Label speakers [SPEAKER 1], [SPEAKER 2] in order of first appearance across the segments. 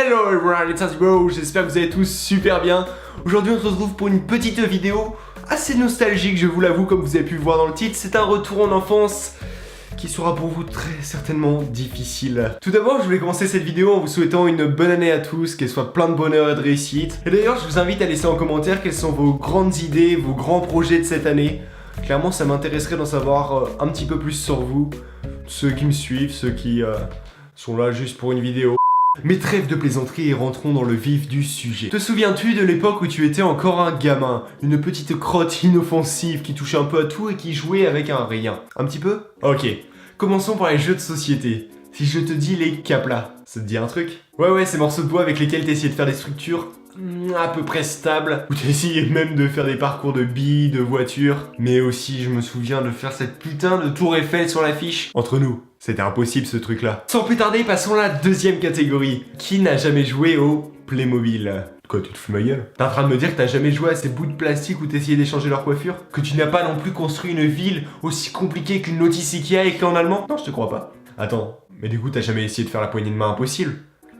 [SPEAKER 1] Hello everyone, it's Bro, j'espère que vous allez tous super bien. Aujourd'hui on se retrouve pour une petite vidéo assez nostalgique, je vous l'avoue, comme vous avez pu le voir dans le titre. C'est un retour en enfance qui sera pour vous très certainement difficile. Tout d'abord, je voulais commencer cette vidéo en vous souhaitant une bonne année à tous, qu'elle soit plein de bonheur et de réussite. Et d'ailleurs, je vous invite à laisser en commentaire quelles sont vos grandes idées, vos grands projets de cette année. Clairement, ça m'intéresserait d'en savoir un petit peu plus sur vous, ceux qui me suivent, ceux qui sont là juste pour une vidéo. Mais trêve de plaisanterie et rentrons dans le vif du sujet. Te souviens-tu de l'époque où tu étais encore un gamin? Une petite crotte inoffensive qui touchait un peu à tout et qui jouait avec un rien. Un petit peu? Ok. Commençons par les jeux de société. Si je te dis les caplas, ça te dit un truc? Ouais, ces morceaux de bois avec lesquels t'essayais de faire des structures à peu près stables, où t'essayais même de faire des parcours de billes, de voitures. Mais aussi, je me souviens de faire cette putain de tour Eiffel sur l'affiche. Entre nous, c'était impossible ce truc-là. Sans plus tarder, passons à la deuxième catégorie. Qui n'a jamais joué au Playmobil? Quoi, tu te fous ma gueule? T'es en train de me dire que t'as jamais joué à ces bouts de plastique où t'essayais d'échanger leur coiffure? Que tu n'as pas non plus construit une ville aussi compliquée qu'une notice Ikea écrite en allemand? Non, je te crois pas. Attends, mais du coup t'as jamais essayé de faire la poignée de main impossible?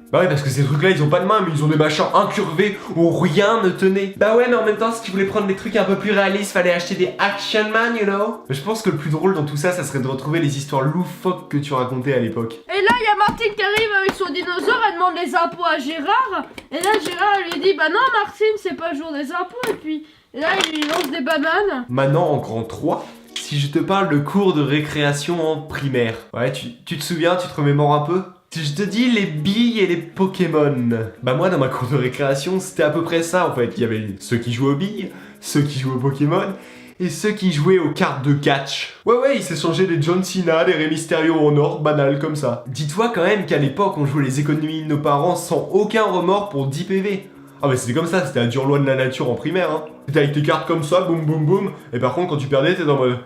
[SPEAKER 1] Bah ouais, parce que ces trucs-là, ils ont pas de main, mais ils ont des machins incurvés où rien ne tenait. Bah ouais, mais en même temps, si tu voulais prendre des trucs un peu plus réalistes, fallait acheter des Action Man, you know. Mais je pense que le plus drôle dans tout ça, ça serait de retrouver les histoires loufoques que tu racontais à l'époque.
[SPEAKER 2] Et là, il y a Martine qui arrive avec son dinosaure, elle demande les impôts à Gérard. Et là, Gérard lui dit, bah non, Martine, c'est pas le jour des impôts. Et puis, là, il lui lance des bananes.
[SPEAKER 1] Maintenant, en grand 3, si je te parle de cours de récréation en primaire. Ouais, tu te souviens, tu te remémores un peu? Si je te dis les billes et les Pokémon, bah moi dans ma cour de récréation c'était à peu près ça en fait. Il y avait ceux qui jouaient aux billes, ceux qui jouaient aux Pokémon et ceux qui jouaient aux cartes de catch. Ouais, il s'est changé des John Cena, des Rey Mysterio en or, banal comme ça. Dis-toi quand même qu'à l'époque on jouait les économies de nos parents sans aucun remords pour 10 PV. Ah bah c'était comme ça, c'était la dure loi de la nature en primaire hein. T'étais avec tes cartes comme ça, boum boum boum, et par contre quand tu perdais t'étais en mode...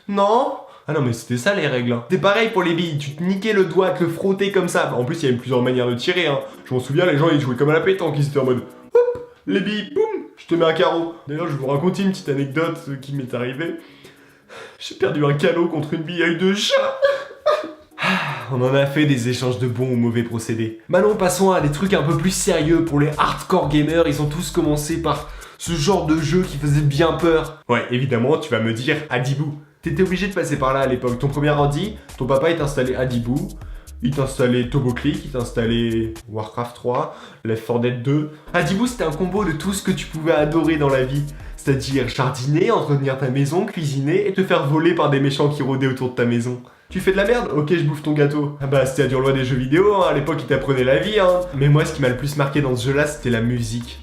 [SPEAKER 1] Non. Ah non mais c'était ça les règles hein. C'est pareil pour les billes, tu te niquais le doigt, te le frottais comme ça. En plus il y avait plusieurs manières de tirer hein. Je m'en souviens, les gens ils jouaient comme à la pétanque, ils étaient en mode hop, les billes, boum, je te mets un carreau. D'ailleurs je vais vous raconter une petite anecdote qui m'est arrivée. J'ai perdu un calot contre une bille de chat. On en a fait des échanges de bons ou mauvais procédés. Maintenant passons à des trucs un peu plus sérieux pour les hardcore gamers. Ils ont tous commencé par ce genre de jeu qui faisait bien peur. Ouais évidemment tu vas me dire Adibou. T'étais obligé de passer par là à l'époque. Ton premier ordi, ton papa il t'installait Adibou, il t'installait TurboClick, il t'installait Warcraft 3, Left 4 Dead 2. Adibou c'était un combo de tout ce que tu pouvais adorer dans la vie. C'est-à-dire jardiner, entretenir ta maison, cuisiner et te faire voler par des méchants qui rôdaient autour de ta maison. Tu fais de la merde? Ok, je bouffe ton gâteau. Ah bah c'était la dure loi des jeux vidéo, hein. À l'époque il t'apprenait la vie hein. Mais moi ce qui m'a le plus marqué dans ce jeu là c'était la musique.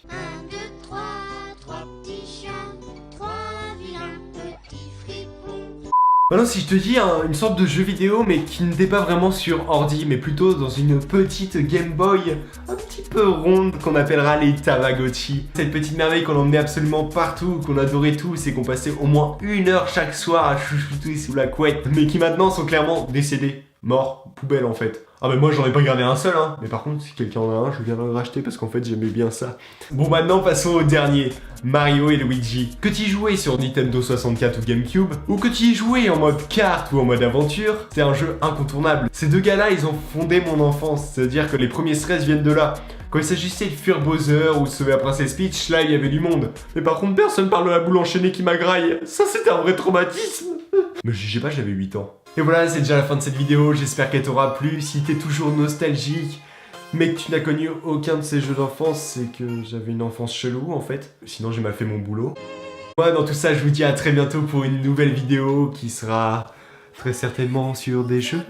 [SPEAKER 1] Maintenant si je te dis une sorte de jeu vidéo mais qui n'était pas vraiment sur ordi mais plutôt dans une petite Game Boy un petit peu ronde qu'on appellera les Tamagotchi. Cette petite merveille qu'on emmenait absolument partout, qu'on adorait tous et qu'on passait au moins 1 heure chaque soir à chouchouter sous la couette mais qui maintenant sont clairement décédés, morts, poubelle en fait. Ah mais moi j'en ai pas gardé un seul hein. Mais par contre si quelqu'un en a un je viendrai le racheter parce qu'en fait j'aimais bien ça. Bon maintenant passons au dernier, Mario et Luigi. Que tu y jouais sur Nintendo 64 ou Gamecube, ou que tu y jouais en mode carte ou en mode aventure, c'est un jeu incontournable. Ces deux gars là ils ont fondé mon enfance, c'est-à-dire que les premiers stress viennent de là. Quand il s'agissait de fuir Bowser ou de sauver la princesse Peach, là il y avait du monde. Mais par contre personne parle de la boule enchaînée qui m'agraille. Ça c'était un vrai traumatisme. Mais je sais pas, j'avais 8 ans. Et voilà, c'est déjà la fin de cette vidéo, j'espère qu'elle t'aura plu. Si t'es toujours nostalgique, mais que tu n'as connu aucun de ces jeux d'enfance, c'est que j'avais une enfance chelou en fait. Sinon j'ai mal fait mon boulot. Moi dans tout ça, je vous dis à très bientôt pour une nouvelle vidéo qui sera très certainement sur des jeux.